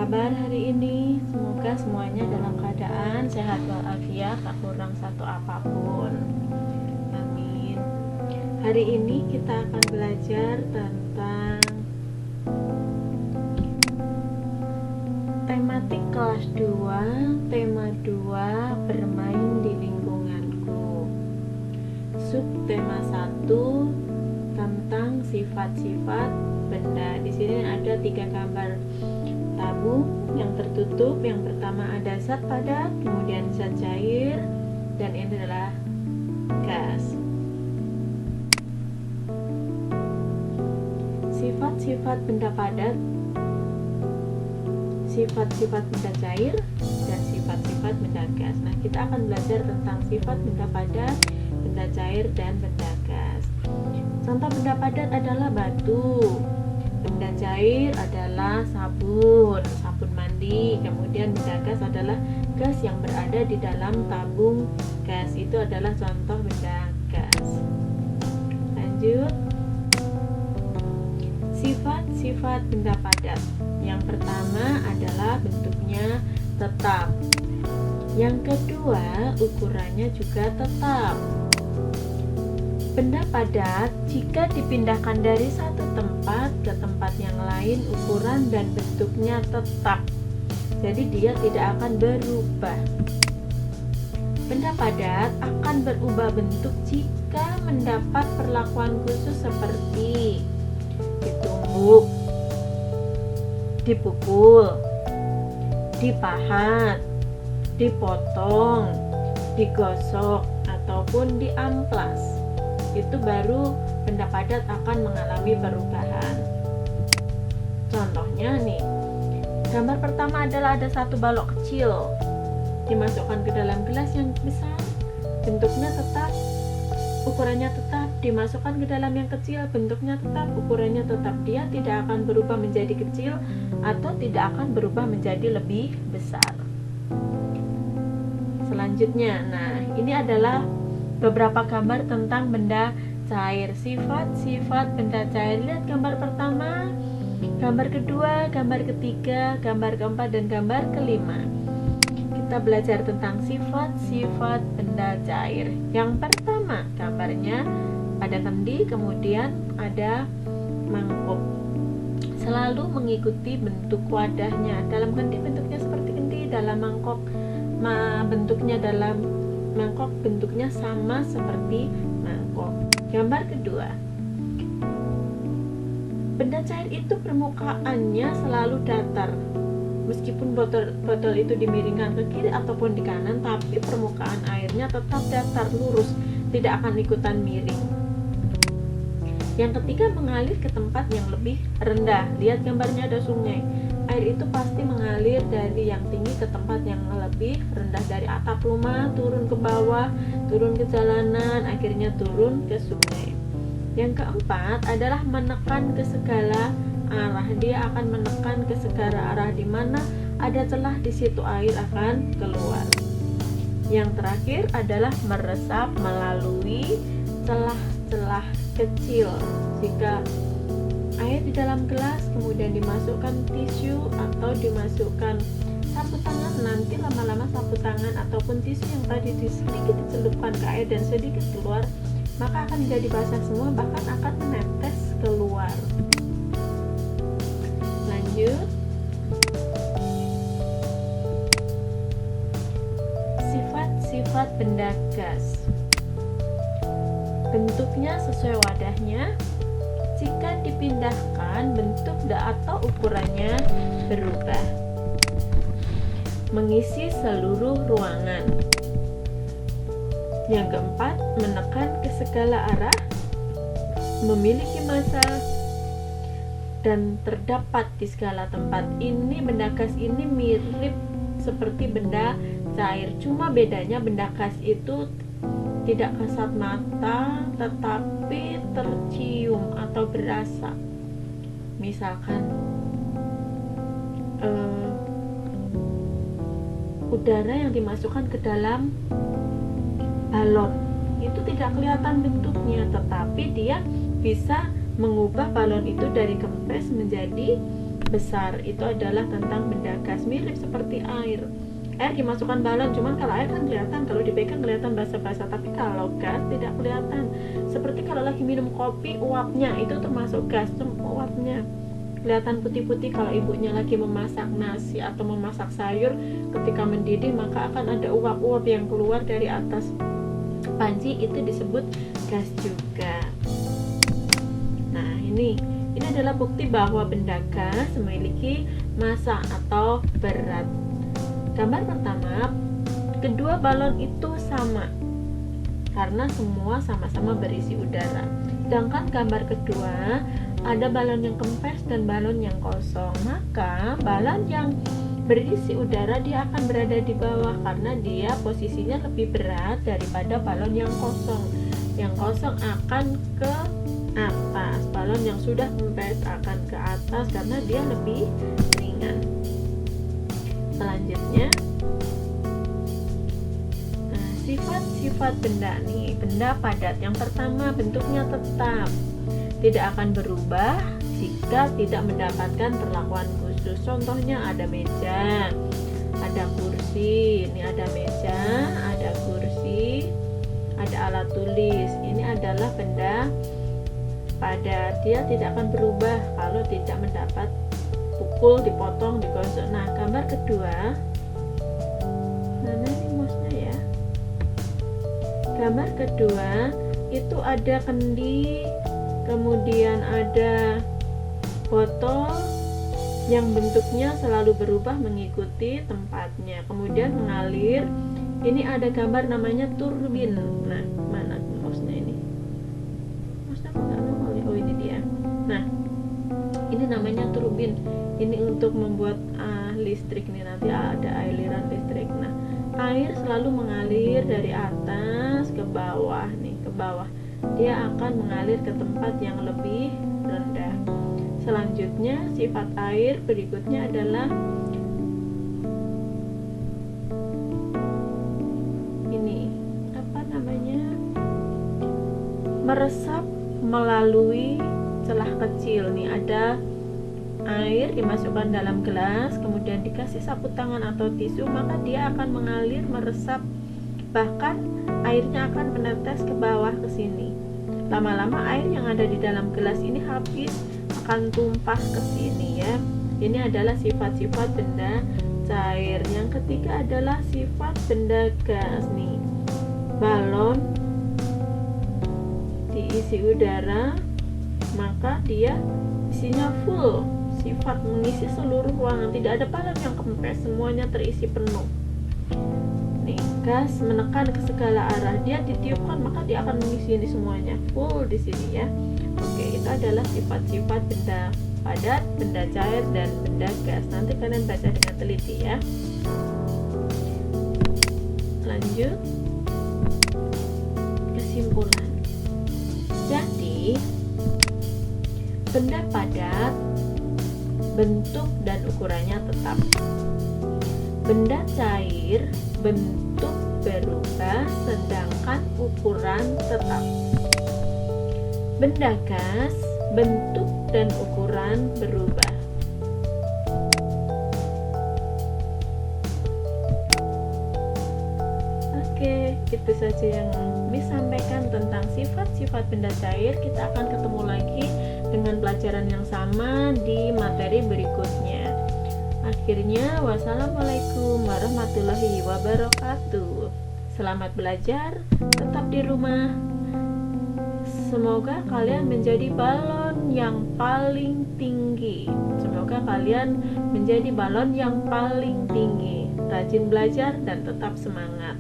kabar hari ini? Semoga semuanya dalam keadaan sehat walafiat, tak kurang satu apapun. Amin. Hari ini kita akan belajar tentang tematik kelas 2, tema 2, bermain di lingkunganku. Subtema 1 tentang sifat-sifat benda. Di sini ada 3 gambar tabung yang tertutup. Yang pertama ada zat padat, kemudian zat cair, dan ini adalah gas. Sifat-sifat benda padat, sifat-sifat benda cair, dan sifat-sifat benda gas. Nah, kita akan belajar tentang sifat benda padat, benda cair, dan benda gas. Contoh benda padat adalah batu, benda cair adalah sabun mandi, kemudian benda gas adalah gas yang berada di dalam tabung gas. Itu adalah contoh benda gas. Lanjut. Sifat-sifat benda padat. Yang pertama adalah bentuknya tetap. Yang kedua, ukurannya juga tetap. Benda padat jika dipindahkan dari satu tempat ke tempat yang lain, ukuran dan bentuknya tetap. Jadi dia tidak akan berubah. Benda padat akan berubah bentuk jika mendapat perlakuan khusus seperti ditumbuk, dipukul, dipahat, dipotong, digosok, ataupun diamplas. Itu baru benda padat akan mengalami perubahan. Contohnya nih, gambar pertama adalah ada satu balok kecil dimasukkan ke dalam gelas yang besar, bentuknya tetap, ukurannya tetap, dimasukkan ke dalam yang kecil, bentuknya tetap, ukurannya tetap. Dia tidak akan berubah menjadi kecil atau tidak akan berubah menjadi lebih besar. Selanjutnya, nah ini adalah beberapa gambar tentang benda cair. Sifat-sifat benda cair. Lihat gambar pertama, gambar kedua, gambar ketiga, gambar keempat, dan gambar kelima. Kita belajar tentang sifat-sifat benda cair. Yang pertama, gambarnya ada kendi, kemudian ada mangkuk. Selalu mengikuti bentuk wadahnya. Dalam kendi bentuknya seperti kendi, dalam mangkok bentuknya sama seperti mangkok. Gambar kedua, benda cair itu permukaannya selalu datar. Meskipun botol itu dimiringkan ke kiri ataupun di kanan, tapi permukaan airnya tetap datar, lurus, tidak akan ikutan miring. Yang ketiga, mengalir ke tempat yang lebih rendah. Lihat gambarnya ada sungai. Air itu pasti mengalir dari yang tinggi ke tempat yang lebih rendah, dari atap rumah turun ke bawah, turun ke jalanan, akhirnya turun ke sungai. Yang keempat adalah menekan ke segala arah. Dia akan menekan ke segala arah, di mana ada celah di situ air akan keluar. Yang terakhir adalah meresap melalui celah-celah kecil. Jika air di dalam gelas kemudian dimasukkan tisu atau dimasukkan sapu tangan, nanti lama-lama sapu tangan ataupun tisu yang tadi sedikit dicelupkan ke air dan sedikit keluar, maka akan menjadi basah semua, bahkan akan menetes keluar. Lanjut. Sifat-sifat benda gas. Bentuknya sesuai wadahnya. Jika dipindahkan, bentuk atau ukurannya berubah. Mengisi seluruh ruangan. Yang keempat, menekan ke segala arah. Memiliki massa dan terdapat di segala tempat. Ini benda gas ini mirip seperti benda cair, cuma bedanya benda gas itu tidak kasat mata tetapi tercium atau berasa. Misalkan udara yang dimasukkan ke dalam balon itu tidak kelihatan bentuknya, tetapi dia bisa mengubah balon itu dari kempes menjadi besar itu adalah tentang benda gas, mirip seperti air. Air dimasukkan balon, cuman kalau air kan kelihatan, kalau dipegang kelihatan basah-basah, tapi kalau gas tidak kelihatan. Seperti kalau lagi minum kopi, uapnya itu termasuk gas, uapnya kelihatan putih-putih. Kalau ibunya lagi memasak nasi atau memasak sayur, ketika mendidih maka akan ada uap-uap yang keluar dari atas panci, itu disebut gas juga. Nah, ini adalah bukti bahwa benda gas memiliki massa atau berat. Gambar pertama, kedua balon itu sama karena semua sama-sama berisi udara. Sedangkan gambar kedua, ada balon yang kempes dan balon yang kosong. Maka balon yang berisi udara dia akan berada di bawah karena dia posisinya lebih berat daripada balon yang kosong. Yang kosong akan ke atas, balon yang sudah kempes akan ke atas karena dia lebih ringan. Selanjutnya, sifat-sifat benda nih, benda padat. Yang pertama, bentuknya tetap, tidak akan berubah jika tidak mendapatkan perlakuan khusus. Contohnya ada meja, ada kursi. Ini ada meja, ada kursi, ada alat tulis. Ini adalah benda padat, dia tidak akan berubah kalau tidak mendapat pukul, dipotong, digosok. Nah, gambar kedua, mana ini mouse-nya ya? Gambar kedua itu ada kendi, kemudian ada botol yang bentuknya selalu berubah mengikuti tempatnya, kemudian mengalir. Ini ada gambar namanya turbin. Nah, mana mouse-nya ini? Mouse-nya kok nggak nongol ya? Oh, ini dia. Nah, ini namanya turbin. Ini untuk membuat listrik nih, nanti ada aliran listrik. Nah, air selalu mengalir dari atas ke bawah nih, ke bawah. Dia akan mengalir ke tempat yang lebih rendah. Selanjutnya, sifat air berikutnya adalah ini, apa namanya? Meresap melalui celah kecil. Nih ada air dimasukkan dalam gelas, kemudian dikasih sapu tangan atau tisu, maka dia akan mengalir, meresap, bahkan airnya akan menetes ke bawah ke sini. Lama-lama air yang ada di dalam gelas ini habis, akan tumpah ke sini ya. Ini adalah sifat-sifat benda cair. Yang ketiga adalah sifat benda gas nih. Balon diisi udara, maka dia isinya full, sifat mengisi seluruh ruangan, tidak ada balon yang kempes, semuanya terisi penuh. Nih, gas menekan ke segala arah, dia ditiupkan maka dia akan mengisi ini semuanya, full di sini ya. Oke, itu adalah sifat-sifat benda padat, benda cair, dan benda gas. Nanti kalian baca dengan teliti ya. Lanjut, kesimpulan. Jadi, benda padat bentuk dan ukurannya tetap. Benda cair bentuk berubah sedangkan ukuran tetap. Benda gas bentuk dan ukuran berubah. Oke, itu saja yang disampaikan tentang sifat-sifat benda cair. Kita akan ketemu lagi dengan pelajaran yang sama di materi berikutnya. Akhirnya, wassalamualaikum warahmatullahi wabarakatuh. Selamat belajar, tetap di rumah. Semoga kalian menjadi balon yang paling tinggi. Semoga kalian menjadi balon yang paling tinggi. Rajin belajar dan tetap semangat.